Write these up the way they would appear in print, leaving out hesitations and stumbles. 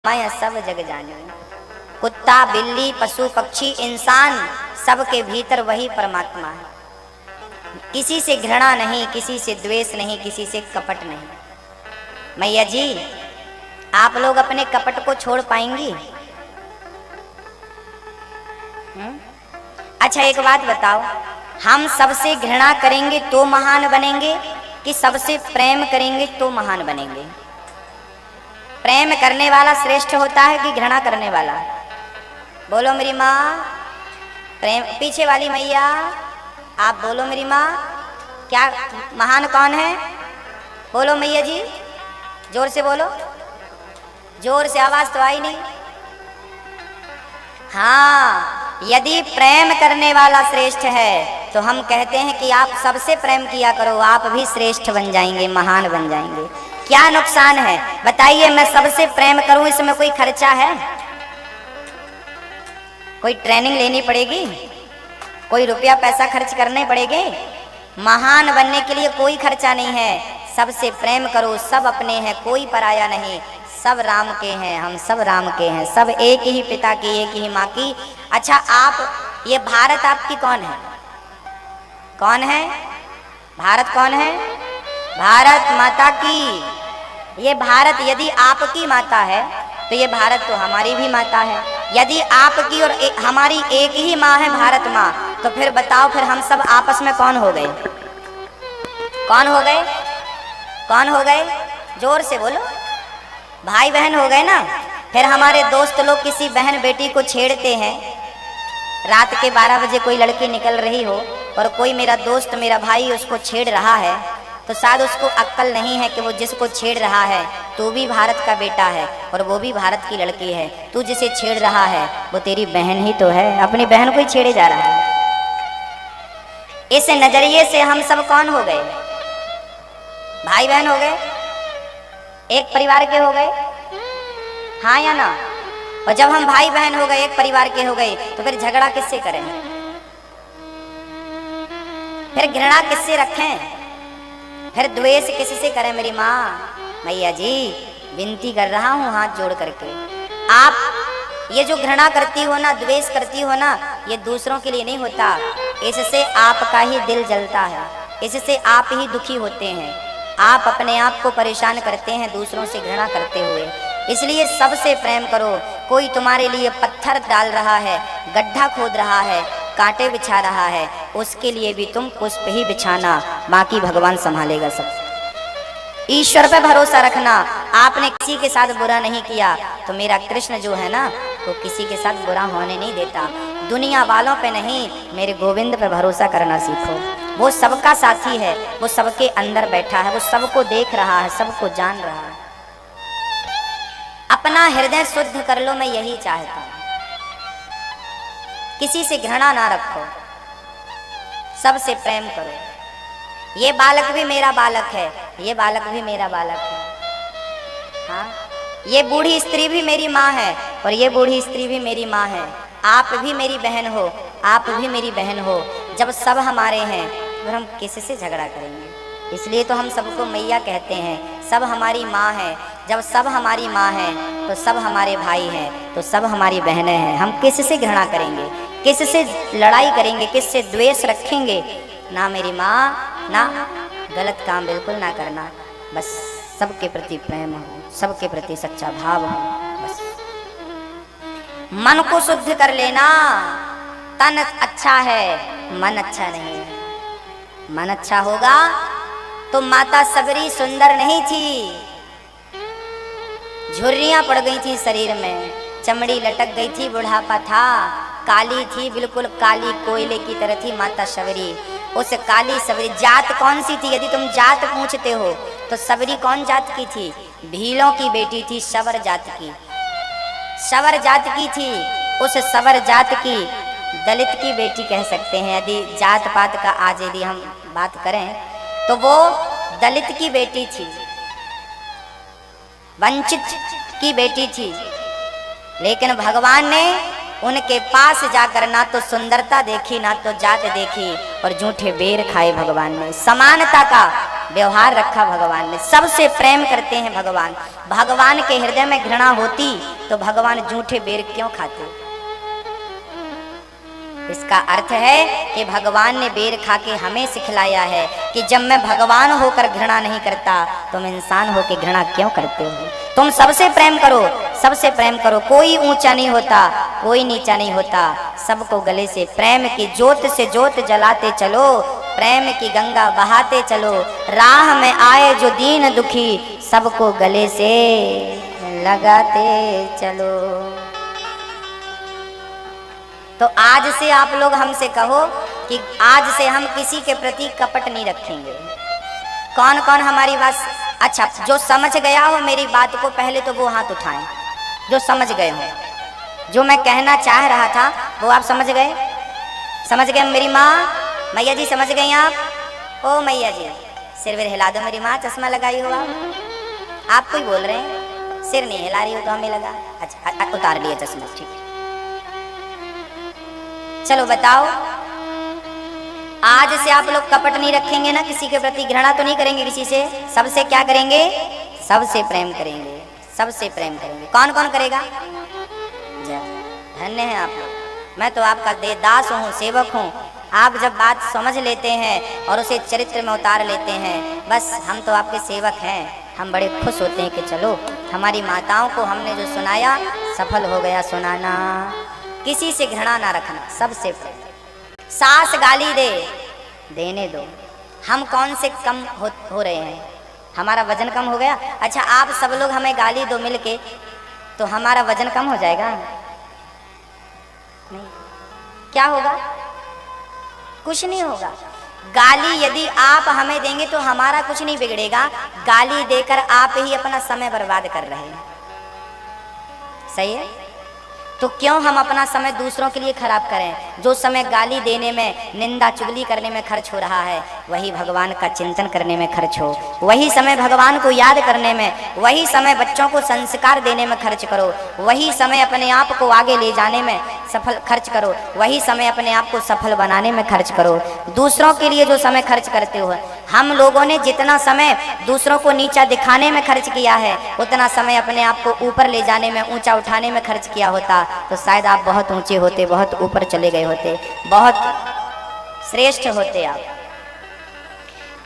मैं सब जग जाने। कुत्ता बिल्ली पशु पक्षी इंसान सबके भीतर वही परमात्मा है। किसी से घृणा नहीं, किसी से द्वेष नहीं, किसी से कपट नहीं। मैया जी आप लोग अपने कपट को छोड़ पाएंगी? अच्छा एक बात बताओ, हम सबसे घृणा करेंगे तो महान बनेंगे कि सबसे प्रेम करेंगे तो महान बनेंगे? प्रेम करने वाला श्रेष्ठ होता है कि घृणा करने वाला? बोलो मेरी माँ। प्रेम, पीछे वाली मैया आप बोलो मेरी माँ, क्या महान कौन है? बोलो मैया जी, जोर से बोलो, जोर से आवाज तो आई नहीं। हाँ, यदि प्रेम करने वाला श्रेष्ठ है तो हम कहते हैं कि आप सबसे प्रेम किया करो, आप भी श्रेष्ठ बन जाएंगे, महान बन जाएंगे। क्या नुकसान है बताइए? मैं सबसे प्रेम करूं, इसमें कोई खर्चा है? कोई ट्रेनिंग लेनी पड़ेगी? कोई रुपया पैसा खर्च करने पड़ेंगे? महान बनने के लिए कोई खर्चा नहीं है। सबसे प्रेम करो, सब अपने हैं, कोई पराया नहीं, सब राम के हैं, हम सब राम के हैं, सब एक ही पिता की, एक ही माँ की। अच्छा आप ये भारत आपकी कौन है? कौन है भारत? कौन है? भारत माता की। ये भारत यदि आपकी माता है तो ये भारत तो हमारी भी माता है। यदि आपकी और हमारी एक ही माँ है भारत माँ, तो फिर बताओ फिर हम सब आपस में कौन हो गए? कौन हो गए? कौन हो गए? जोर से बोलो। भाई बहन हो गए ना। फिर हमारे दोस्त लोग किसी बहन बेटी को छेड़ते हैं, रात के 12 बजे कोई लड़की निकल रही हो और कोई मेरा दोस्त मेरा भाई उसको छेड़ रहा है, तो शायद उसको अक्ल नहीं है कि वो जिसको छेड़ रहा है तू भी भारत का बेटा है और वो भी भारत की लड़की है। तू जिसे छेड़ रहा है वो तेरी बहन ही तो है, अपनी बहन को ही छेड़े जा रहा है। इस नजरिए से हम सब कौन हो गए? भाई बहन हो गए, एक परिवार के हो गए, हाँ या ना? और जब हम भाई बहन हो गए, एक परिवार के हो गए, तो फिर झगड़ा किससे करें? फिर घृणा किससे रखें? फिर द्वेष किससे करें? मेरी माँ मैया जी विनती कर रहा हूँ हाथ जोड़ करके, आप ये जो घृणा करती हो ना, द्वेष करती हो ना, ये दूसरों के लिए नहीं होता, इससे आपका ही दिल जलता है, इससे आप ही दुखी होते हैं, आप अपने आप को परेशान करते हैं दूसरों से घृणा करते हुए। इसलिए सबसे प्रेम करो। कोई तुम्हारे लिए पत्थर डाल रहा है, गड्ढा खोद रहा है, कांटे बिछा रहा है, उसके लिए भी तुम पुष्प ही बिछाना, बाकी भगवान संभालेगा सब। ईश्वर पे भरोसा रखना। आपने किसी के साथ बुरा नहीं किया तो मेरा कृष्ण जो है ना वो किसी के साथ बुरा होने नहीं देता। दुनिया वालों पे नहीं, मेरे गोविंद पे भरोसा करना सीखो। वो सबका साथी है, वो सबके अंदर बैठा है, वो सबको देख रहा है, सबको जान रहा है। अपना हृदय शुद्ध कर लो, मैं यही चाहता हूं। किसी से घृणा ना रखो, सबसे प्रेम करो। ये बालक भी मेरा बालक है, ये बालक भी मेरा बालक है। हाँ, ये बूढ़ी स्त्री भी मेरी माँ है और ये बूढ़ी स्त्री भी मेरी माँ है। आप भी मेरी बहन हो, आप भी मेरी बहन हो। जब सब हमारे हैं तो हम किससे झगड़ा करेंगे? इसलिए तो हम सबको मैया कहते हैं। सब हमारी माँ है। जब सब हमारी माँ है तो सब हमारे भाई हैं, तो सब हमारी बहनें हैं। हम किससे घृणा करेंगे? किससे लड़ाई करेंगे? किससे द्वेष रखेंगे? ना मेरी माँ, ना गलत काम बिल्कुल ना करना। बस सबके प्रति प्रेम हो, सबके प्रति सच्चा भाव हो। बस मन को शुद्ध कर लेना। तन अच्छा है, मन अच्छा नहीं है। मन अच्छा होगा तो माता सबरी सुंदर नहीं थी, झुर्रियां पड़ गई थी शरीर में, चमड़ी लटक गई थी, बुढ़ापा था, काली थी, बिल्कुल काली कोयले की तरह थी माता सबरी। उस काली सबरी जात कौन सी थी? यदि तुम जात पूछते हो तो सबरी कौन जात की थी? भीलों की बेटी थी, सवर जात की। सवर जात की थी। उस सवर जात की दलित की बेटी कह सकते हैं। यदि जात पात का आज यदि हम बात करें तो वो दलित की बेटी थी, वंचित की बेटी थी। लेकिन भगवान ने उनके पास जाकर ना तो सुंदरता देखी, ना तो जात देखी, और झूठे बेर खाए भगवान ने। समानता का व्यवहार रखा भगवान ने, सबसे प्रेम करते हैं भगवान। भगवान के हृदय में घृणा होती तो भगवान जूठे बेर क्यों खाते? इसका अर्थ है कि भगवान ने बेर खा के हमें सिखलाया है कि जब मैं भगवान होकर घृणा नहीं करता, तुम इंसान होकर घृणा क्यों करते हो? तुम सबसे प्रेम करो, सबसे प्रेम करो। कोई ऊंचा नहीं होता, कोई नीचा नहीं होता, सबको गले से प्रेम की ज्योत से ज्योत जलाते चलो, प्रेम की गंगा बहाते चलो। राह में आए जो दीन दुखी, सबको गले से लगाते चलो। तो आज से आप लोग हमसे कहो कि आज से हम किसी के प्रति कपट नहीं रखेंगे। कौन कौन हमारी बात, अच्छा जो समझ गया हो मेरी बात को पहले तो वो हाथ उठाएं, जो समझ गए हो। जो मैं कहना चाह रहा था वो आप समझ गए? समझ गए मेरी माँ? मैया जी समझ गई आप? ओ मैया जी सिर विर हिला दो। मेरी माँ चश्मा लगाई हो आप कोई बोल रहे हैं, सिर नहीं हिला रही हो तो हमें लगा। अच्छा उतार लिया चश्मा, ठीक है। चलो बताओ, आज से आप लोग कपट नहीं रखेंगे ना, किसी के प्रति घृणा तो नहीं करेंगे किसी से, सबसे क्या करेंगे? सबसे प्रेम करेंगे, सबसे प्रेम करेंगे। कौन कौन करेगा? धन्य हैं आप लोग। मैं तो आपका दास हूँ, सेवक हूँ। आप जब बात समझ लेते हैं और उसे चरित्र में उतार लेते हैं, बस हम तो आपके सेवक हैं। हम बड़े खुश होते हैं कि चलो हमारी माताओं को हमने जो सुनाया सफल हो गया सुनाना। किसी से घृणा ना रखना, सबसे प्रेम। सास गाली दे, देने दो। हम कौन से कम हो रहे हैं? हमारा वजन कम हो गया? अच्छा आप सब लोग हमें गाली दो मिलके, तो हमारा वजन कम हो जाएगा? नहीं। क्या होगा? कुछ नहीं होगा। गाली यदि आप हमें देंगे तो हमारा कुछ नहीं बिगड़ेगा। गाली देकर आप ही अपना समय बर्बाद कर रहे हैं। सही है? तो क्यों हम अपना समय दूसरों के लिए खराब करें? जो समय गाली देने में, निंदा चुगली करने में खर्च हो रहा है, वही भगवान का चिंतन करने में खर्च हो। वही समय भगवान को याद करने में, वही समय बच्चों को संस्कार देने में खर्च करो। वही समय अपने आप को आगे ले जाने में सफल खर्च करो। वही समय अपने आप को सफल बनाने में खर्च करो। दूसरों के लिए जो समय खर्च करते हो, हम लोगों ने जितना समय दूसरों को नीचा दिखाने में खर्च किया है, उतना समय अपने आप को ऊपर ले जाने में, ऊंचा उठाने में खर्च किया होता तो शायद आप बहुत ऊंचे होते, बहुत ऊपर चले गए होते, बहुत श्रेष्ठ होते आप।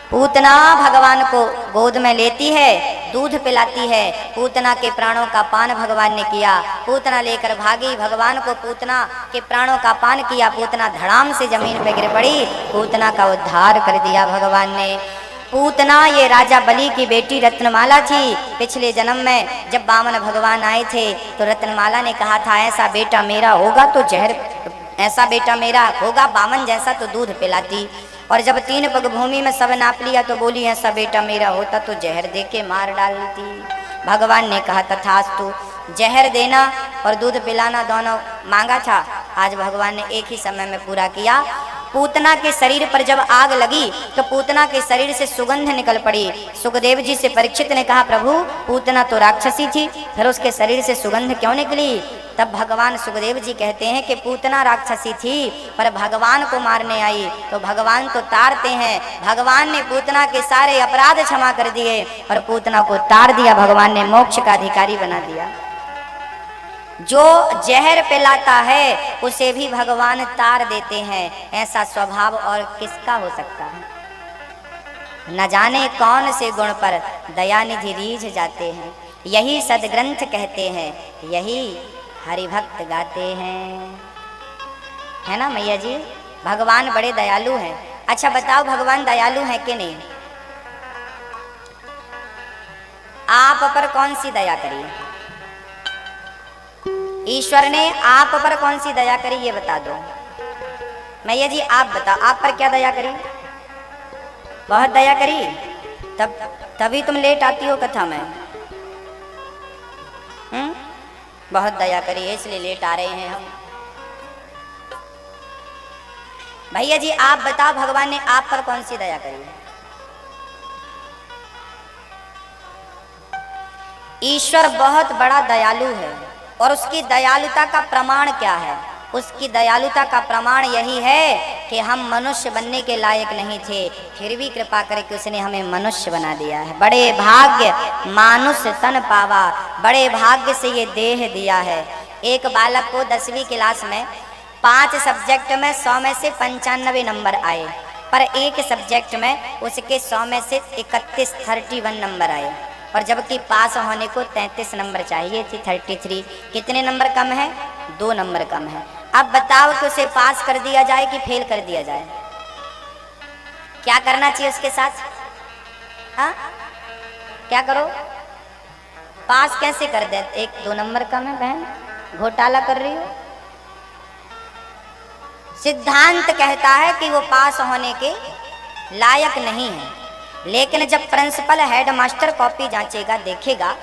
पूतना भगवान को गोद में लेती है, दूध पिलाती है। पूतना के प्राणों का पान भगवान ने किया। पूतना लेकर भागी, भगवान को पूतना के प्राणों का पान किया। पूतना धड़ाम से जमीन पे गिर पड़ी। पूतना का उद्धार कर दिया भगवान ने। पूतना ये राजा बलि की बेटी रत्नमाला थी। पिछले जन्म में जब बामन भगवान आए थे तो रत्नमाला ने कहा था ऐसा बेटा मेरा होगा तो जहर, ऐसा बेटा मेरा होगा बामन जैसा तो दूध पिलाती। और जब 3 पग भूमि में सब नाप लिया तो बोली ऐसा बेटा मेरा होता तो जहर दे के मार डालती। भगवान ने कहा तथास्तु। जहर देना और दूध पिलाना दोनों मांगा था, आज भगवान ने एक ही समय में पूरा किया। पूतना के शरीर पर जब आग लगी तो पूतना के शरीर से सुगंध निकल पड़ी। सुखदेव जी से परीक्षित ने कहा प्रभु पूतना तो राक्षसी थी, फिर उसके शरीर से सुगंध क्यों निकली? तब भगवान सुखदेव जी कहते हैं कि पूतना राक्षसी थी पर भगवान को मारने आई तो भगवान तो तारते हैं। भगवान ने पूतना के सारे अपराध क्षमा कर दिए और पूतना को तार दिया। भगवान ने मोक्ष का अधिकारी बना दिया। जो जहर पिलाता है उसे भी भगवान तार देते हैं। ऐसा स्वभाव और किसका हो सकता है? न जाने कौन से गुण पर दयानिधि रीझ जाते हैं। यही सदग्रंथ कहते हैं, यही हरिभक्त गाते हैं। है ना मैया जी? भगवान बड़े दयालु हैं। अच्छा बताओ भगवान दयालु हैं कि नहीं? आप पर कौन सी दया करी? ईश्वर ने आप पर कौन सी दया करी ये बता दो। मैया जी आप बताओ, आप पर क्या दया करी? बहुत दया करी, तभी तुम लेट आती हो कथा में। बहुत दया करी है इसलिए लेट आ रहे हैं हम। भैया जी आप बताओ भगवान ने आप पर कौन सी दया करी? ईश्वर बहुत बड़ा दयालु है और उसकी दयालुता का प्रमाण क्या है? उसकी दयालुता का प्रमाण यही है कि हम मनुष्य बनने के लायक नहीं थे, फिर भी कृपा करके उसने हमें मनुष्य बना दिया है। बड़े भाग्य मानुष तन पावा, बड़े भाग्य से ये देह दिया है। एक बालक को 10वीं क्लास में 5 सब्जेक्ट में 100 में से 95 नंबर आए, पर एक सब्जेक्ट में उसके 100 में से 31 नंबर आए, और जबकि पास होने को 33 नंबर चाहिए थी, 33। कितने नंबर कम है? 2 नंबर कम है। अब बताओ कि उसे पास कर दिया जाए कि फेल कर दिया जाए? क्या करना चाहिए उसके साथ? हाँ, क्या करो? पास कैसे कर दे? 1-2 नंबर कम है बहन, घोटाला कर रही हो। सिद्धांत कहता है कि वो पास होने के लायक नहीं है, लेकिन जब प्रिंसिपल हेड मास्टर कॉपी जांचेगा, देखेगा,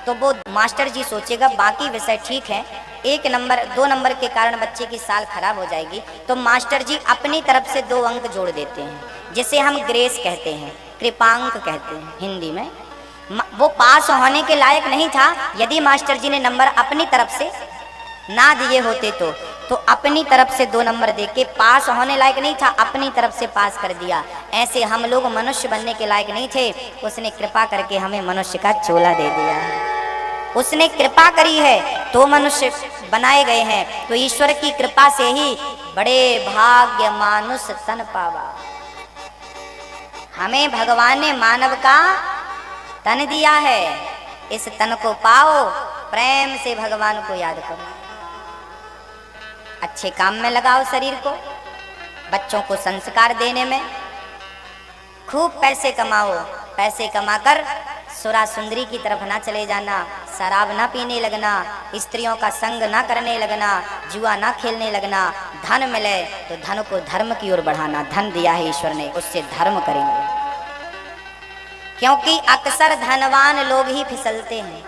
तो वो मास्टर जी सोचेगा बाकी विषय ठीक है, 1 नंबर 2 नंबर के कारण बच्चे की साल खराब हो जाएगी, तो मास्टर जी अपनी तरफ से 2 अंक जोड़ देते हैं, जिसे हम ग्रेस कहते हैं, कृपांक कहते हैं हिंदी में। वो पास होने के लायक नहीं था, यदि मास्टर जी ने नंबर अपनी तरफ से ना दिए होते तो अपनी तरफ से 2 नंबर देके पास होने लायक नहीं था, अपनी तरफ से पास कर दिया। ऐसे हम लोग मनुष्य बनने के लायक नहीं थे, उसने कृपा करके हमें मनुष्य का चोला दे दिया है। उसने कृपा करी है तो मनुष्य बनाए गए हैं। तो ईश्वर की कृपा से ही बड़े भाग्य मानुष तन पावा। हमें भगवान ने मानव का तन दिया है, इस तन को पाओ, प्रेम से भगवान को याद करो, अच्छे काम में लगाओ शरीर को, बच्चों को संस्कार देने में खूब पैसे कमाओ। पैसे कमाकर सुरा सुंदरी की तरफ ना चले जाना, शराब ना पीने लगना, स्त्रियों का संग ना करने लगना, जुआ ना खेलने लगना। धन मिले तो धन को धर्म की ओर बढ़ाना। धन दिया है ईश्वर ने, उससे धर्म करेंगे, क्योंकि अक्सर धनवान लोग ही फिसलते हैं।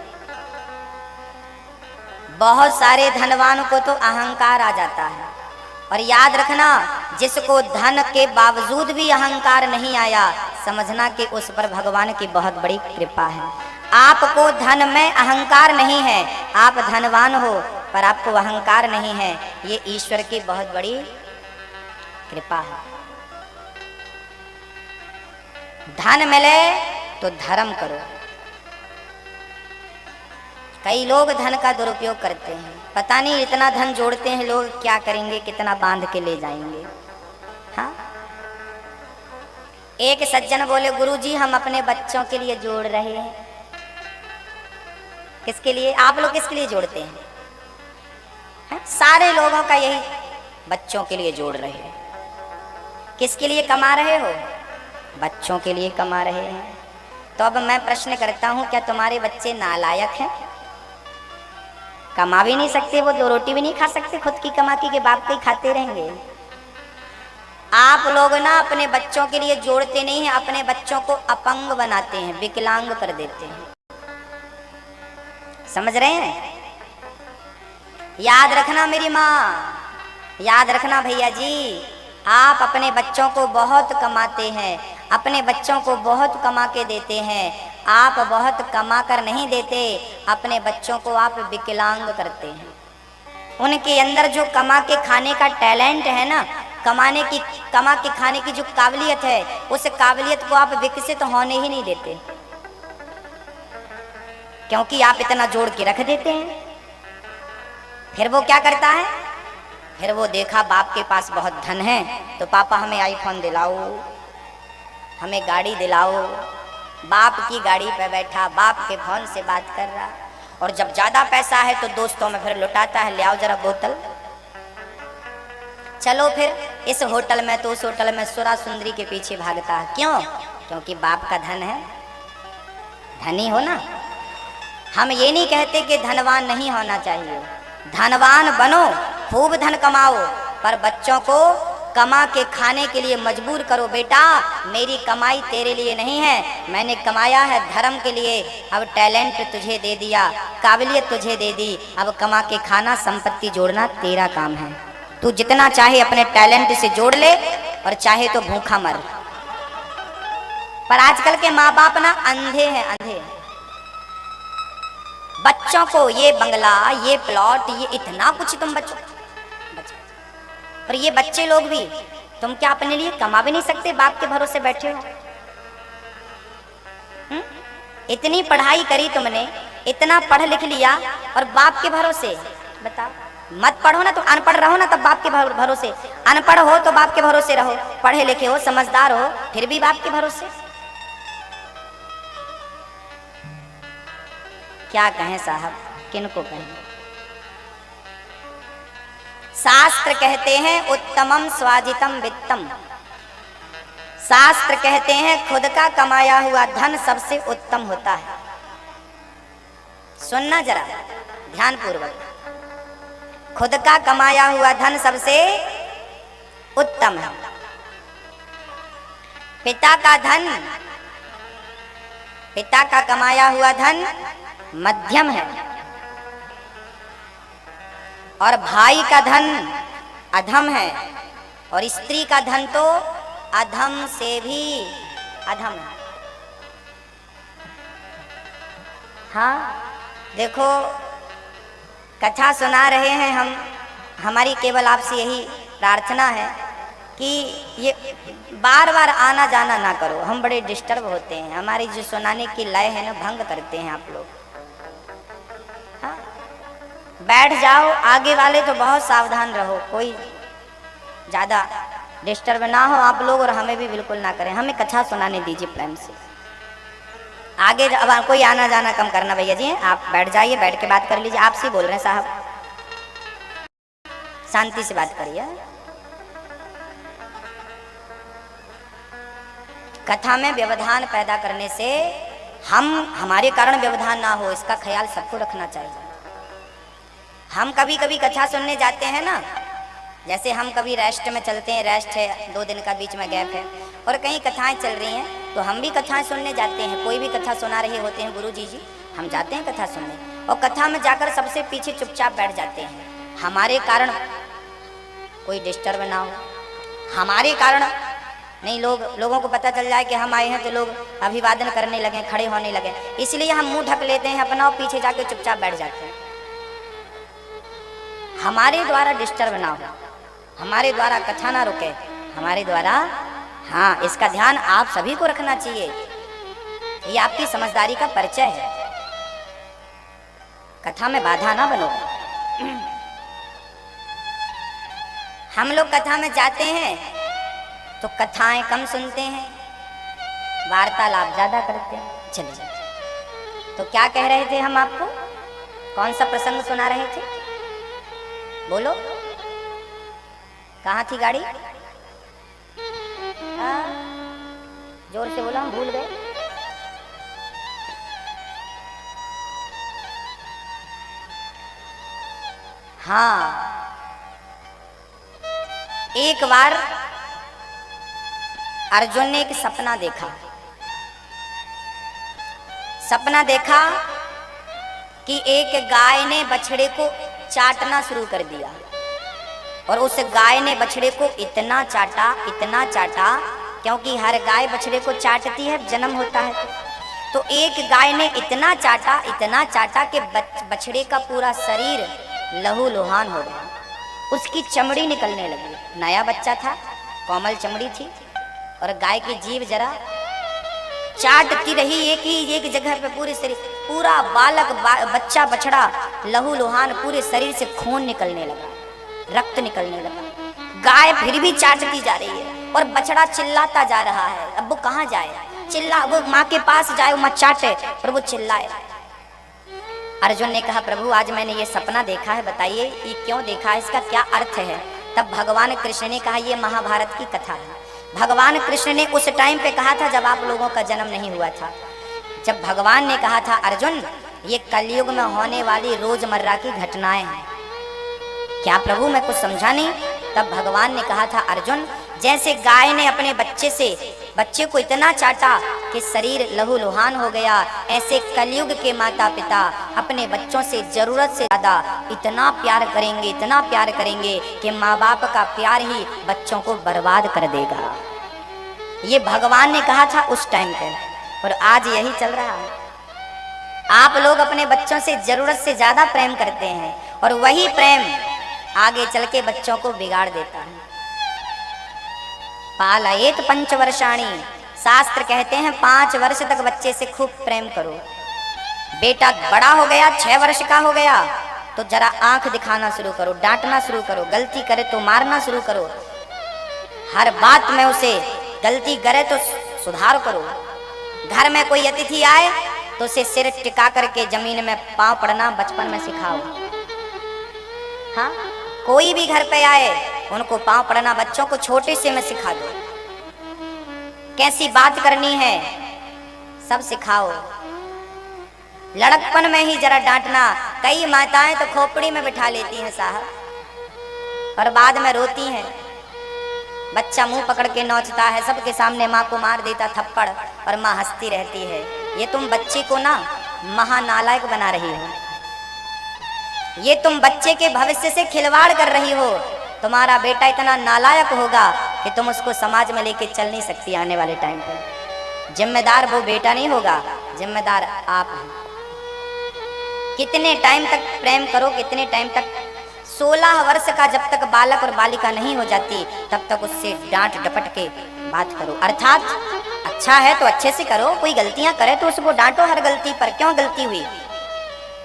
बहुत सारे धनवान को तो अहंकार आ जाता है, और याद रखना, जिसको धन के बावजूद भी अहंकार नहीं आया, समझना कि उस पर भगवान की बहुत बड़ी कृपा है। आपको धन में अहंकार नहीं है, आप धनवान हो पर आपको अहंकार नहीं है, ये ईश्वर की बहुत बड़ी कृपा है। धन मिले तो धर्म करो। कई लोग धन का दुरुपयोग करते हैं, पता नहीं इतना धन जोड़ते हैं लोग, क्या करेंगे, कितना बांध के ले जाएंगे। हाँ, एक सज्जन बोले, गुरुजी हम अपने बच्चों के लिए जोड़ रहे हैं। किसके लिए? आप लोग किसके लिए जोड़ते हैं? हाँ? सारे लोगों का यही, बच्चों के लिए जोड़ रहे हैं। किसके लिए कमा रहे हो? बच्चों के लिए कमा रहे हैं। तो अब मैं प्रश्न करता हूं, क्या तुम्हारे बच्चे नालायक हैं? कमा भी नहीं सकते, वो 2 रोटी भी नहीं खा सकते, खुद की कमा के बाप के खाते रहेंगे। आप लोग ना अपने बच्चों के लिए जोड़ते नहीं हैं, अपने बच्चों को अपंग बनाते हैं, विकलांग कर देते हैं। समझ रहे हैं? याद रखना मेरी माँ, याद रखना भैया जी, आप अपने बच्चों को बहुत कमाते हैं, अपने बच्चों को बहुत कमा के देते हैं। आप बहुत कमा कर नहीं देते, अपने बच्चों को आप विकलांग करते हैं। उनके अंदर जो कमा के खाने का टैलेंट है ना, कमा के खाने की जो काबिलियत है, उस काबिलियत को आप विकसित होने ही नहीं देते, क्योंकि आप इतना जोड़ के रख देते हैं। फिर वो क्या करता है? फिर वो देखा बाप के पास बहुत धन है, तो पापा हमें आईफोन दिलाओ, हमें गाड़ी दिलाओ। बाप की गाड़ी पे बैठा, बाप के फोन से बात कर रहा, और जब ज्यादा पैसा है तो दोस्तों में फिर लुटाता है, ले आओ जरा बोतल, चलो फिर इस होटल में तो उस होटल में, सुरा सुंदरी के पीछे भागता है। क्यों? क्योंकि बाप का धन है। धनी हो ना। हम ये नहीं कहते कि धनवान नहीं होना चाहिए, धनवान बनो, खूब धन कमाओ, पर बच्चों को कमा के खाने के लिए मजबूर करो। बेटा मेरी कमाई तेरे लिए नहीं है, मैंने कमाया है धर्म के लिए। अब टैलेंट तुझे दे दिया, काबिलियत तुझे दे दी, अब कमा के खाना, संपत्ति जोड़ना तेरा काम है। तू जितना चाहे अपने टैलेंट से जोड़ ले, और चाहे तो भूखा मर। पर आजकल के माँ बाप ना अंधे हैं, अंधे। बच्चों को ये बंगला, ये प्लॉट, ये इतना कुछ तुम बच्चों और ये बच्चे लोग भी, तुम क्या अपने लिए कमा भी नहीं सकते? बाप के भरोसे बैठे हो। इतनी पढ़ाई करी तुमने, इतना पढ़ लिख लिया और बाप के भरोसे बताओ। मत पढ़ो ना तो अनपढ़ रहो ना, तब बाप के भरोसे। अनपढ़ हो तो बाप के भरोसे रहो, पढ़े लिखे हो समझदार हो फिर भी बाप के भरोसे। क्या कहें साहब, किनको कहें? शास्त्र कहते हैं उत्तमम स्वाजितम वित्तम। शास्त्र कहते हैं खुद का कमाया हुआ धन सबसे उत्तम होता है। सुनना जरा ध्यान पूर्वक, खुद का कमाया हुआ धन सबसे उत्तम है। पिता का धन, पिता का कमाया हुआ धन मध्यम है, और भाई का धन अधम है, और स्त्री का धन तो अधम से भी अधम है। हाँ देखो, कथा सुना रहे हैं हम, हमारी केवल आपसे यही प्रार्थना है कि ये बार बार आना जाना ना करो, हम बड़े डिस्टर्ब होते हैं, हमारी जो सुनाने की लय है ना भंग करते हैं आप लोग। हाँ बैठ जाओ, आगे वाले तो बहुत सावधान रहो, कोई ज़्यादा डिस्टर्ब ना हो आप लोग, और हमें भी बिल्कुल ना करें, हमें कथा सुनाने दीजिए प्रेम से। आगे अब कोई आना जाना कम करना भैया जी, आप बैठ जाइए, बैठ के बात कर लीजिए। आपसे बोल रहे हैं साहब, शांति से बात करिए। कथा में व्यवधान पैदा करने से हमारे कारण व्यवधान ना हो, इसका ख्याल सबको रखना चाहिए। हम कभी कभी कथा सुनने जाते हैं ना, जैसे हम कभी रेस्ट में चलते हैं, रेस्ट है 2 दिन का बीच में गैप है, और कहीं कथाएं चल रही हैं तो हम भी कथाएं सुनने जाते हैं। कोई भी कथा सुना रहे होते हैं गुरु जी, हम जाते हैं कथा सुनने, और कथा में जाकर सबसे पीछे चुपचाप बैठ जाते हैं। हमारे कारण कोई डिस्टर्ब ना हो, हमारे कारण नहीं लोगों को पता चल जाए कि हम आए हैं तो लोग अभिवादन करने लगे, खड़े होने लगे, इसलिए हम मुंह ढक लेते हैं अपना और पीछे जाके चुपचाप बैठ जाते हैं। हमारे द्वारा डिस्टर्ब ना हो, हमारे द्वारा कथा ना रुके, हमारे द्वारा, हाँ इसका ध्यान आप सभी को रखना चाहिए। ये आपकी समझदारी का परिचय है। कथा में बाधा ना बनो। हम लोग कथा में जाते हैं तो कथाएं कम सुनते हैं, वार्तालाप ज्यादा करते हैं। चलिए, तो क्या कह रहे थे हम आपको? कौन सा प्रसंग सुना रहे थे? बोलो, कहाँ थी गाड़ी? जोर से बोलो, हम भूल गए। हाँ, एक बार अर्जुन ने एक सपना देखा। सपना देखा कि एक गाय ने बछड़े को चाटना शुरू कर दिया, और उस गाय ने बछड़े को इतना चाटा, क्योंकि हर गाय बछड़े को चाटती है, जन्म होता है। तो एक गाय ने इतना चाटा कि बछड़े का पूरा शरीर लहू लुहान हो गया, उसकी चमड़ी निकलने लगी। नया बच्चा था, कोमल चमड़ी थी, और गाय की जीभ जरा चाटती रही एक जगह पे पूरे शरीर, पूरा बच्चा बछड़ा लहू लुहान, पूरे शरीर से खून निकलने लगा, रक्त निकलने लगा। गाय फिर भी चाटती जा रही है, और बछड़ा चिल्लाता जा रहा है। अब वो कहाँ जाए? वो माँ के पास जाए, वो मत चाटे, और वो चिल्लाए। अर्जुन ने कहा, प्रभु आज मैंने ये सपना देखा है, बताइए ये क्यों देखा है, इसका क्या अर्थ है? तब भगवान कृष्ण ने कहा, ये महाभारत की कथा है। भगवान कृष्ण ने उस टाइम पे कहा था जब आप लोगों का जन्म नहीं हुआ था। जब भगवान ने कहा था, अर्जुन ये कलयुग में होने वाली रोजमर्रा की घटनाएं हैं। क्या प्रभु मैं कुछ समझा नहीं? तब भगवान ने कहा था, अर्जुन जैसे गाय ने अपने बच्चे को इतना चाटा कि शरीर लहू लुहान हो गया, ऐसे कलयुग के माता पिता अपने बच्चों से जरूरत से ज्यादा इतना प्यार करेंगे कि माँ बाप का प्यार ही बच्चों को बर्बाद कर देगा। ये भगवान ने कहा था उस टाइम पे, और आज यही चल रहा है। आप लोग अपने बच्चों से जरूरत से ज्यादा प्रेम करते हैं, और वही प्रेम आगे चल के बच्चों को बिगाड़ देता है। पालयेत पंचवर्षाणी, शास्त्र कहते हैं 5 वर्ष तक बच्चे से खूब प्रेम करो। बेटा बड़ा हो गया, 6 वर्ष का हो गया, तो जरा आंख दिखाना शुरू करो, डांटना शुरू करो, गलती करे तो मारना शुरू करो, हर बात में उसे गलती करे तो सुधार करो। घर में कोई अतिथि आए तो उसे सिर टिका करके जमीन में पांव पड़ना बचपन में सिखाओ। हाँ, कोई भी घर पे आए उनको पांव पड़ना बच्चों को छोटे से में सिखा दो। कैसी बात करनी है सब सिखाओ। लड़कपन में ही जरा डांटना। कई माताएं तो खोपड़ी में बिठा लेती हैं साहब और बाद में रोती हैं। बच्चा मुंह पकड़ के नोचता है, सबके सामने माँ को मार देता थप्पड़ और माँ हंसती रहती है। ये तुम बच्चे को ना महानालायक बना रही हो, ये तुम बच्चे के भविष्य से खिलवाड़ कर रही हो। तुम्हारा बेटा इतना नालायक होगा कि तुम उसको समाज में लेके चल नहीं सकती आने वाले टाइम पे। जिम्मेदार वो बेटा नहीं होगा, जिम्मेदार आप हैं। कितने टाइम तक प्रेम करो, कितने टाइम तक। 16 वर्ष का जब तक बालक और बालिका नहीं हो जाती तब तक उससे डांट डपट के बात करो। अर्थात अच्छा है तो अच्छे से करो, कोई गलतियां करे तो उसको डांटो हर गलती पर। क्यों गलती हुई,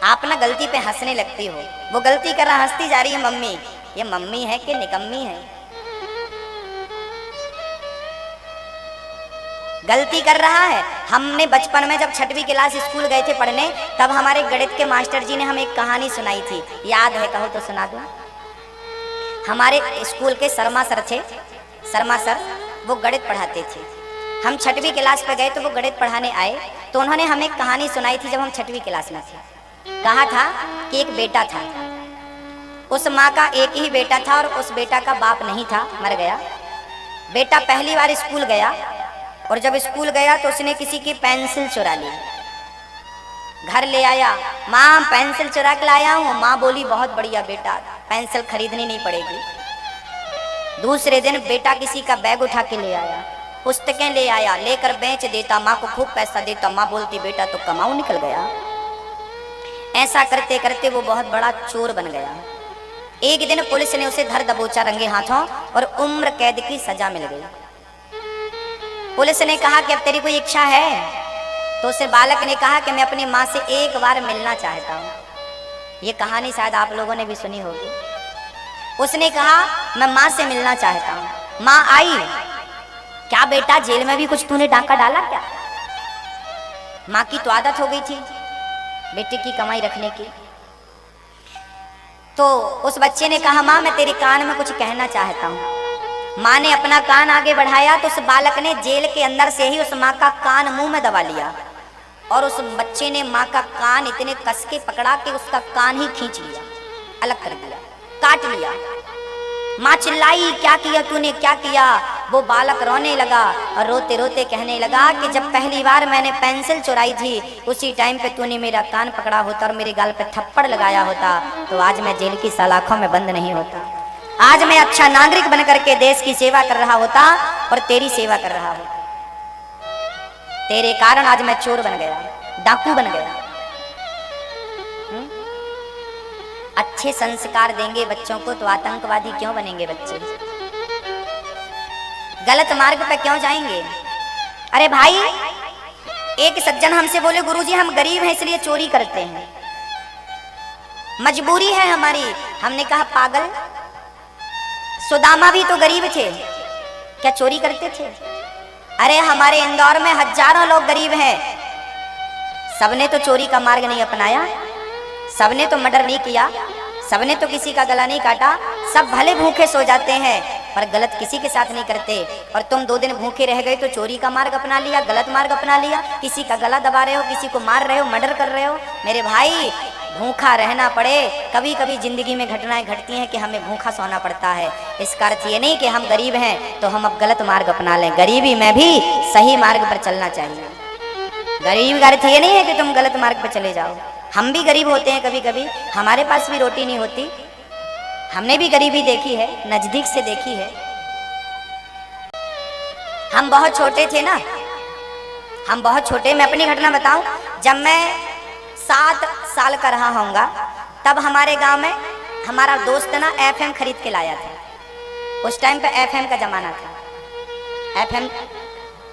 आप ना गलती पे हंसने लगती हो। वो गलती कर रहा हंसती जा रही है, मम्मी ये मम्मी है कि निकम्मी है। गलती कर रहा है। हमने बचपन में जब 6वीं क्लास स्कूल गए थे पढ़ने, तब हमारे गणित के मास्टर जी ने हमें एक कहानी सुनाई थी, याद है कहो तो सुना दो। हमारे स्कूल के शर्मा सर थे, शर्मा सर, वो गणित पढ़ाते थे। हम 6वीं क्लास पे गए तो वो गणित पढ़ाने आए, तो उन्होंने हमें एक कहानी सुनाई थी जब हम 6वीं क्लास में थे। कहा था कि एक बेटा था, उस माँ का एक ही बेटा था और उस बेटा का बाप नहीं था, मर गया। बेटा पहली बार स्कूल गया और जब स्कूल गया तो उसने किसी की पेंसिल चुरा ली, घर ले आया। माँ पेंसिल चुरा के लाया हूँ। माँ बोली बहुत बढ़िया बेटा, पेंसिल खरीदनी नहीं पड़ेगी। दूसरे दिन बेटा किसी का बैग उठा के ले आया, पुस्तकें ले आया, लेकर बेच देता, माँ को खूब पैसा देता। माँ बोलती बेटा तो कमाऊ निकल गया। ऐसा करते करते वो बहुत बड़ा चोर बन गया। एक दिन पुलिस ने उसे धर दबोचा रंगे हाथों और उम्र कैद की सजा मिल गई। पुलिस ने कहा कि अब तेरी कोई इच्छा है, तो उसे बालक ने कहा कि मैं अपनी माँ से एक बार मिलना चाहता हूँ। ये कहानी शायद आप लोगों ने भी सुनी होगी। उसने कहा मैं माँ से मिलना चाहता हूँ। माँ आई, क्या बेटा जेल में भी कुछ तूने डाका डाला क्या? माँ की तो आदत हो गई थी बेटे की कमाई रखने की। तो उस बच्चे ने कहा माँ मैं तेरे कान में कुछ कहना चाहता हूँ। माँ ने अपना कान आगे बढ़ाया तो उस बालक ने जेल के अंदर से ही उस माँ का कान मुंह में दबा लिया और उस बच्चे ने माँ का कान इतने कस के पकड़ा कि उसका कान ही खींच लिया, अलग कर दिया, काट लिया। माँ चिल्लाई क्या किया तूने, क्या किया? वो बालक रोने लगा और रोते रोते कहने लगा कि जब पहली बार मैंने पेंसिल चुराई थी उसी टाइम पे तूने मेरा कान पकड़ा होता और मेरे गाल पे थप्पड़ लगाया होता तो आज मैं जेल की सलाखों में बंद नहीं होता। आज मैं अच्छा नागरिक बन करके देश की सेवा कर रहा होता और तेरी सेवा कर रहा होता। तेरे कारण आज मैं चोर बन गया, डाकू बन गया। अच्छे संस्कार देंगे बच्चों को तो आतंकवादी क्यों बनेंगे बच्चे? गलत मार्ग पे क्यों जाएंगे? अरे भाई, एक सज्जन हमसे बोले गुरुजी हम गरीब हैं इसलिए चोरी करते हैं, मजबूरी है हमारी। हमने कहा पागल, सुदामा भी तो गरीब थे, क्या चोरी करते थे? अरे हमारे इंदौर में हजारों लोग गरीब हैं, सबने तो चोरी का मार्ग नहीं अपनाया, सबने तो मर्डर नहीं किया, सबने तो किसी का गला नहीं काटा। सब भले भूखे सो जाते हैं पर गलत किसी के साथ नहीं करते। और तुम 2 दिन भूखे रह गए तो चोरी का मार्ग अपना लिया, गलत मार्ग अपना लिया, किसी का गला दबा रहे हो, किसी को मार रहे हो, मर्डर कर रहे हो। मेरे भाई, भूखा रहना पड़े, कभी कभी जिंदगी में घटनाएं घटती हैं कि हमें भूखा सोना पड़ता है। इसका अर्थ ये नहीं कि हम गरीब हैं तो हम अब गलत मार्ग अपना लें। गरीबी में भी सही मार्ग पर चलना चाहिए। गरीबी का अर्थ ये नहीं है कि तुम गलत मार्ग पर चले जाओ। हम भी गरीब होते हैं कभी कभी, हमारे पास भी रोटी नहीं होती, हमने भी गरीबी देखी है, नजदीक से देखी है। हम बहुत छोटे थे ना, हम बहुत छोटे, मैं अपनी घटना बताऊं, जब मैं 7 साल का रहा होऊंगा तब हमारे गांव में हमारा दोस्त ना एफएम खरीद के लाया था। उस टाइम पे एफएम का जमाना था। एफएम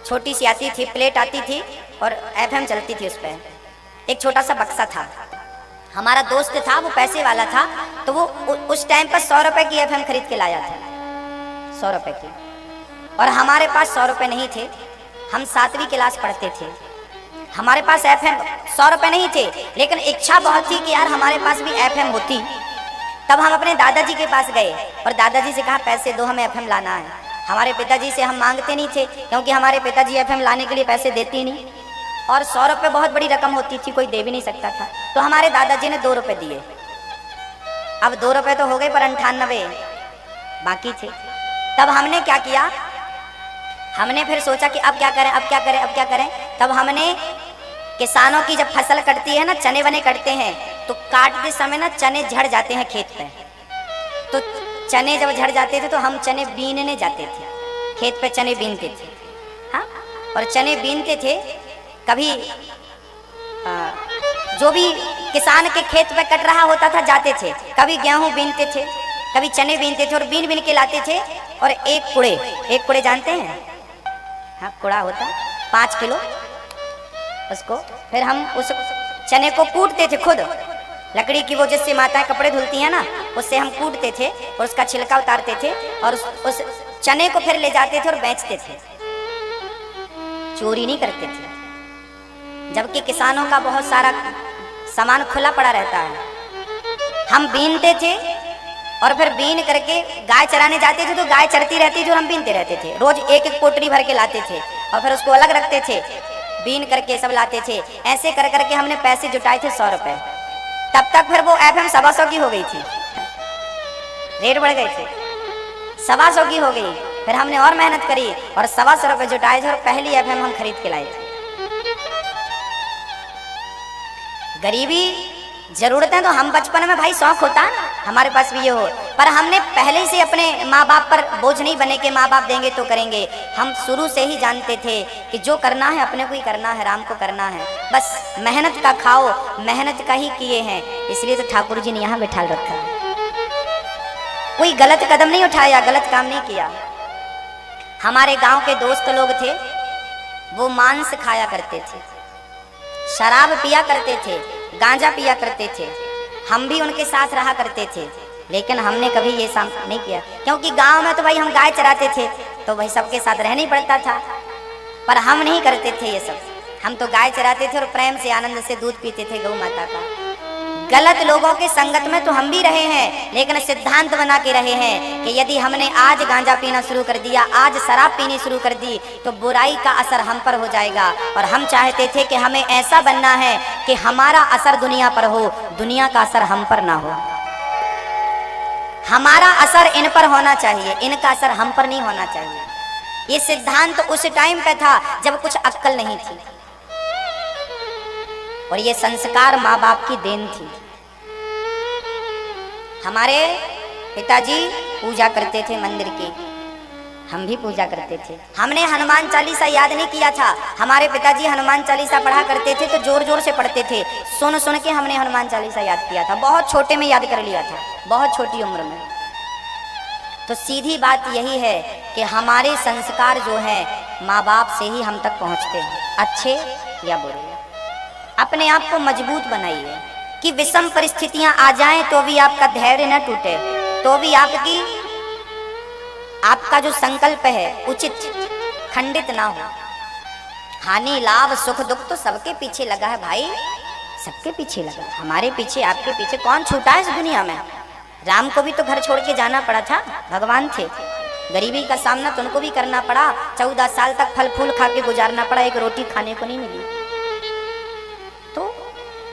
छोटी सी आती थी, प्लेट आती थी और एफएम चलती थी। उस पर एक छोटा सा बक्सा था। हमारा दोस्त था, वो पैसे वाला था, तो वो उस टाइम पर 100 रुपए की एफएम खरीद के लाया था, 100 रुपए की। और हमारे पास 100 रुपए नहीं थे। हम 7वीं क्लास पढ़ते थे। हमारे पास एफएम 100 रुपए नहीं थे, लेकिन इच्छा बहुत थी कि यार हमारे पास भी एफएम होती। तब हम अपने दादाजी के पास गए और दादाजी से कहा पैसे दो, हमें एफएम लाना है। हमारे पिताजी से हम मांगते नहीं थे, क्योंकि हमारे पिताजी एफएम लाने के लिए पैसे देते ही नहीं, और 100 रुपये बहुत बड़ी रकम होती थी, कोई दे भी नहीं सकता था। तो हमारे दादाजी ने 2 रुपये दिए। अब 2 रुपये तो हो गए, पर 98 बाकी थे। तब हमने क्या किया, हमने फिर सोचा कि अब क्या करें, अब क्या करें, अब क्या करें। तब हमने, किसानों की जब फसल कटती है ना, चने वने कटते हैं, तो काटते समय ना चने झड़ जाते हैं खेत पे। तो चने जब झड़ जाते थे तो हम चने बीनने जाते थे, खेत पे चने बीनते थे। हाँ, और चने बीनते थे। कभी जो भी किसान के खेत पे कट रहा होता था जाते थे, कभी गेहूं बीनते थे, कभी चने बीनते थे और बीन बीन के लाते थे। और एक कुड़े जानते हैं? हाँ, कुड़ा होता 5 किलो, उसको फिर हम उस चने को कूटते थे खुद। लकड़ी की वो जिससे माताएं कपड़े धुलती हैं ना, उससे हम कूटते थे और उसका छिलका उतारते थे और उस चने को फिर ले जाते थे और बेचते थे। चोरी नहीं करते थे, जबकि किसानों का बहुत सारा सामान खुला पड़ा रहता है। हम बीनते थे और फिर बीन करके गाय चराने जाते थे, तो गाय चरती रहती थी और हम बीनते रहते थे। रोज एक एक पोटली भर के लाते थे और फिर उसको अलग रखते थे, बीन करके सब लाते थे। ऐसे कर करके हमने पैसे जुटाए थे 100 रुपए। तब तक फिर वो एफएम 125 की हो गई थी, रेट बढ़ गए थे, 125 की हो गई। फिर हमने और मेहनत करी और 125 रुपए जुटाए थे और पहली एफएम हम खरीद के लाए थे। गरीबी जरूरतें तो हम बचपन में भाई शौक होता है ना, हमारे पास भी ये हो, पर हमने पहले से अपने माँ बाप पर बोझ नहीं बने कि माँ बाप देंगे तो करेंगे। हम शुरू से ही जानते थे कि जो करना है अपने को ही करना है, राम को करना है, बस मेहनत का खाओ, मेहनत का ही किए हैं। इसलिए तो ठाकुर जी ने यहाँ बैठा रखा है। कोई गलत कदम नहीं उठाया, गलत काम नहीं किया। हमारे गांव के दोस्त लोग थे, वो मांस खाया करते थे, शराब पिया करते थे, गांजा पिया करते थे। हम भी उनके साथ रहा करते थे, लेकिन हमने कभी ये काम नहीं किया, क्योंकि गांव में तो भाई हम गाय चराते थे, तो भाई सबके साथ रहना ही पड़ता था। पर हम नहीं करते थे ये सब। हम तो गाय चराते थे और प्रेम से आनंद से दूध पीते थे गौ माता का। गलत लोगों के संगत में तो हम भी रहे हैं, लेकिन सिद्धांत बना के रहे हैं कि यदि हमने आज गांजा पीना शुरू कर दिया, आज शराब पीनी शुरू कर दी, तो बुराई का असर हम पर हो जाएगा। और हम चाहते थे कि हमें ऐसा बनना है कि हमारा असर दुनिया पर हो, दुनिया का असर हम पर ना हो। हमारा असर इन पर होना चाहिए, इनका असर हम पर नहीं होना चाहिए। ये सिद्धांत उस टाइम पे था जब कुछ अक्ल नहीं थी, और ये संस्कार माँ बाप की देन थी। हमारे पिताजी पूजा करते थे मंदिर की, हम भी पूजा करते थे। हमने हनुमान चालीसा याद नहीं किया था, हमारे पिताजी हनुमान चालीसा पढ़ा करते थे तो जोर जोर से पढ़ते थे। सुन सुन के हमने हनुमान चालीसा याद किया था, बहुत छोटे में याद कर लिया था, बहुत छोटी उम्र में। तो सीधी बात यही है कि हमारे संस्कार जो है माँ बाप से ही हम तक पहुँचते हैं, अच्छे या बुरे। अपने आप को मजबूत बनाइए कि विषम परिस्थितियां आ जाएं तो भी आपका धैर्य न टूटे, तो भी आपका जो संकल्प है उचित खंडित ना हो। हानि लाभ सुख दुख तो सबके पीछे लगा है भाई, सबके पीछे लगा। हमारे पीछे, आपके पीछे कौन छूटा है इस दुनिया में? राम को भी तो घर छोड़ के जाना पड़ा था, भगवान थे। गरीबी का सामना तो उनको भी करना पड़ा, 14 साल तक फल फूल खा के गुजारना पड़ा, एक रोटी खाने को नहीं मिली।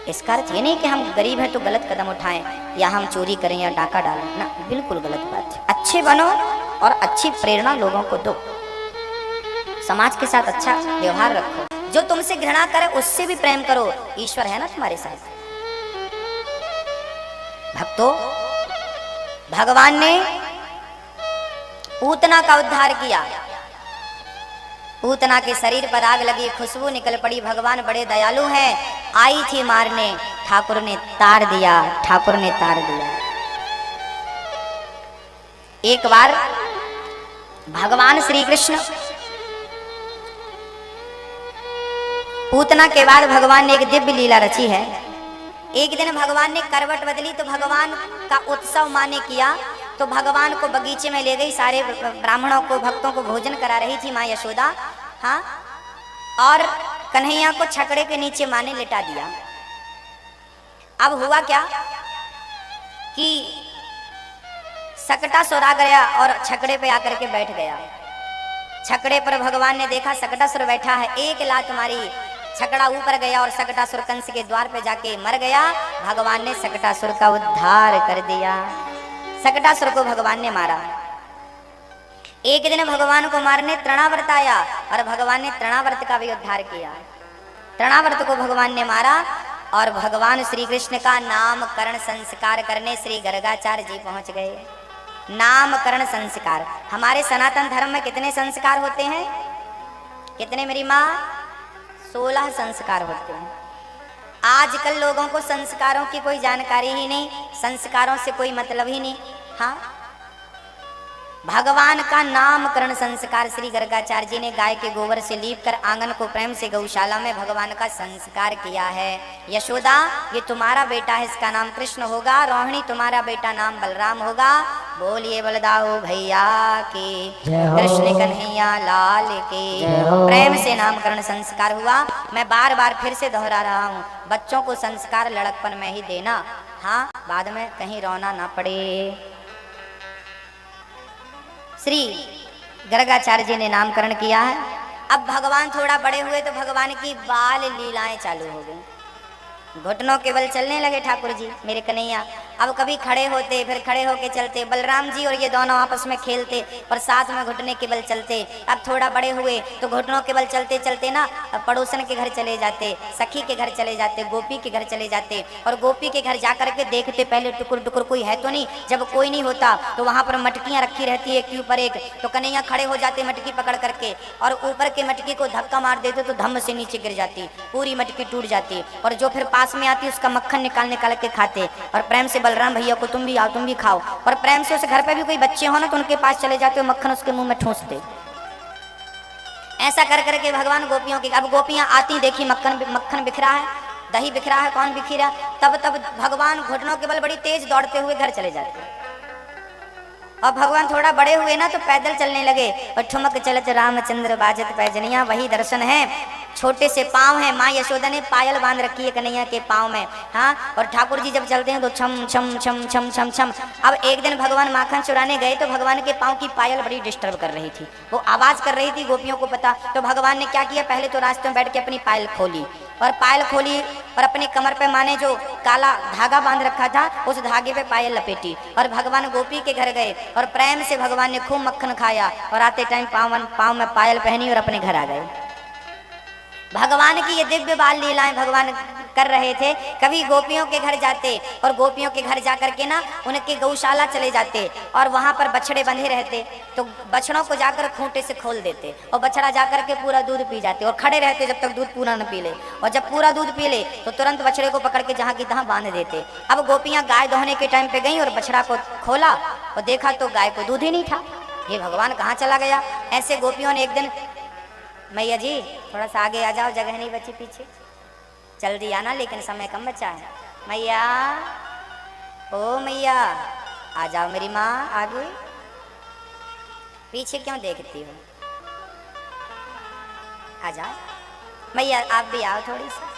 इसका अर्थ ये नहीं कि हम गरीब हैं तो गलत कदम उठाएं या हम चोरी करें या डाका डालें ना, बिल्कुल गलत बात है। अच्छे बनो और अच्छी प्रेरणा लोगों को दो, समाज के साथ अच्छा व्यवहार रखो। जो तुमसे घृणा करे उससे भी प्रेम करो, ईश्वर है ना तुम्हारे साथ। भक्तों, भगवान ने पूतना का उद्धार किया। पूतना के शरीर पर आग लगी, खुशबू निकल पड़ी। भगवान बड़े दयालु हैं, आई थी मारने, ठाकुर ने तार दिया, ठाकुर ने तार दिया। एक बार भगवान श्री कृष्ण पूतना के बाद भगवान ने एक दिव्य लीला रची है। एक दिन भगवान ने करवट बदली तो भगवान का उत्सव माने किया तो भगवान को बगीचे में ले गई, सारे ब्राह्मणों को भक्तों को भोजन करा रही थी माँ यशोदा। हाँ, और कन्हैया को छकड़े के नीचे माँ ने लिटा दिया। अब हुआ क्या कि सकटा सुरा गया और छकड़े पे आकर के बैठ गया। छकड़े पर भगवान ने देखा सकटासुर बैठा है, एक लात मारी, छकड़ा ऊपर गया और सकटासुर कंस के द्वार पे जाके मर गया। भगवान ने सकटासुर का उद्धार कर दिया। सकटासुर को भगवान ने मारा। एक दिन भगवान को मारने तृणावर्त आया और भगवान ने तृणावर्त का भी उद्धार किया। तृणावर्त को भगवान ने मारा और भगवान श्री कृष्ण का नामकरण संस्कार करने श्री गर्गाचार्य जी पहुंच गए। नामकरण संस्कार, हमारे सनातन धर्म में कितने संस्कार होते हैं? कितने मेरी माँ? 16 संस्कार होते हैं। आजकल लोगों को संस्कारों की कोई जानकारी ही नहीं, संस्कारों से कोई मतलब ही नहीं। हाँ, भगवान का नामकरण संस्कार श्री गर्गाचार्य जी ने गाय के गोबर से लीप कर आंगन को प्रेम से गौशाला में भगवान का संस्कार किया है। यशोदा, ये तुम्हारा बेटा है, इसका नाम कृष्ण होगा। रोहिणी, तुम्हारा बेटा नाम बलराम होगा। बोलिए बलदाऊ भैया की, कृष्ण कन्हैया लाल के। प्रेम से नामकरण संस्कार हुआ। मैं बार बार फिर से दोहरा रहा हूँ, बच्चों को संस्कार लड़कपन में ही देना। हाँ, बाद में कहीं रोना ना पड़े। श्री गर्गाचार्य जी ने नामकरण किया है। अब भगवान थोड़ा बड़े हुए तो भगवान की बाल लीलाएं चालू हो गई। घुटनों के बल चलने लगे ठाकुर जी मेरे कन्हैया। अब कभी खड़े होते, फिर खड़े होके चलते। बलराम जी और ये दोनों आपस में खेलते और साथ में घुटने के बल चलते। अब थोड़ा बड़े हुए तो घुटनों के बल चलते चलते ना पड़ोसन के घर चले जाते, सखी के घर चले जाते, गोपी के घर चले जाते। और गोपी के घर जा करके देखते पहले टुकुर टुकुर कोई है तो नहीं। जब कोई नहीं होता तो वहाँ पर मटकियाँ रखी रहती है एक के ऊपर एक, तो कन्हैया खड़े हो जाते मटकी पकड़ करके और ऊपर के मटकी को धक्का मार देते तो धम्म से नीचे गिर जाती, पूरी मटकी टूट जाती। और जो फिर पास में आती उसका मक्खन निकाल निकाल के खाते और प्रेम से बलराम भैया को तुम भी आओ, तुम भी खाओ। और प्रेम से उस घर पे भी कोई बच्चे हो ना तो उनके पास चले जाते हो, मक्खन उसके मुंह में ठूंसते। ऐसा कर करके भगवान गोपियों की, अब गोपियां आती देखी मक्खन बिखरा है, दही बिखरा है, कौन बिखरा, तब भगवान घुटनों के बल बड़ी तेज दौड़ते हुए घर चले जाते। और भगवान थोड़ा बड़े हुए ना तो पैदल चलने लगे और ठुमक चलत रामचंद्र बाजत पैजनिया, वही दर्शन है। छोटे से पाँव हैं, माँ यशोदा ने पायल बांध रखी है कन्हैया के पाँव में। हाँ, और ठाकुर जी जब चलते हैं तो छम छम छम छम छम छम। अब एक दिन भगवान माखन चुराने गए तो भगवान के पाँव की पायल बड़ी डिस्टर्ब कर रही थी, वो आवाज कर रही थी, गोपियों को पता। तो भगवान ने क्या किया, पहले तो रास्ते में बैठ के अपनी पायल खोली और अपने कमर पे माने जो काला धागा बांध रखा था उस धागे पे पायल लपेटी और भगवान गोपी के घर गए और प्रेम से भगवान ने खूब मक्खन खाया और आते टाइम पाँव में पायल पहनी और अपने घर आ गए। भगवान की ये दिव्य बाल लीलाएं भगवान कर रहे थे। कभी गोपियों के घर जाते और गोपियों के घर जाकर के ना उनके गौशाला चले जाते और वहां पर बछड़े बंधे रहते तो बछड़ों को जाकर खूंटे से खोल देते और बछड़ा जाकर के पूरा दूध पी जाते और खड़े रहते जब तक दूध पूरा न पी ले। और जब पूरा दूध पी ले तो तुरंत बछड़े को पकड़ के जहाँ की तहाँ बांध देते। अब गोपियां गाय दोहने के टाइम पे गई और बछड़ा को खोला और देखा तो गाय को दूध ही नहीं था। ये भगवान कहाँ चला गया। ऐसे गोपियों ने एक दिन, मैया जी थोड़ा सा आगे आ जाओ, जगह नहीं बची पीछे, जल्दी आना लेकिन समय कम बचा है। मैया, ओ मैया आ जाओ मेरी माँ, आगे पीछे क्यों देखती हो, आ जाओ मैया, आप भी आओ थोड़ी सी।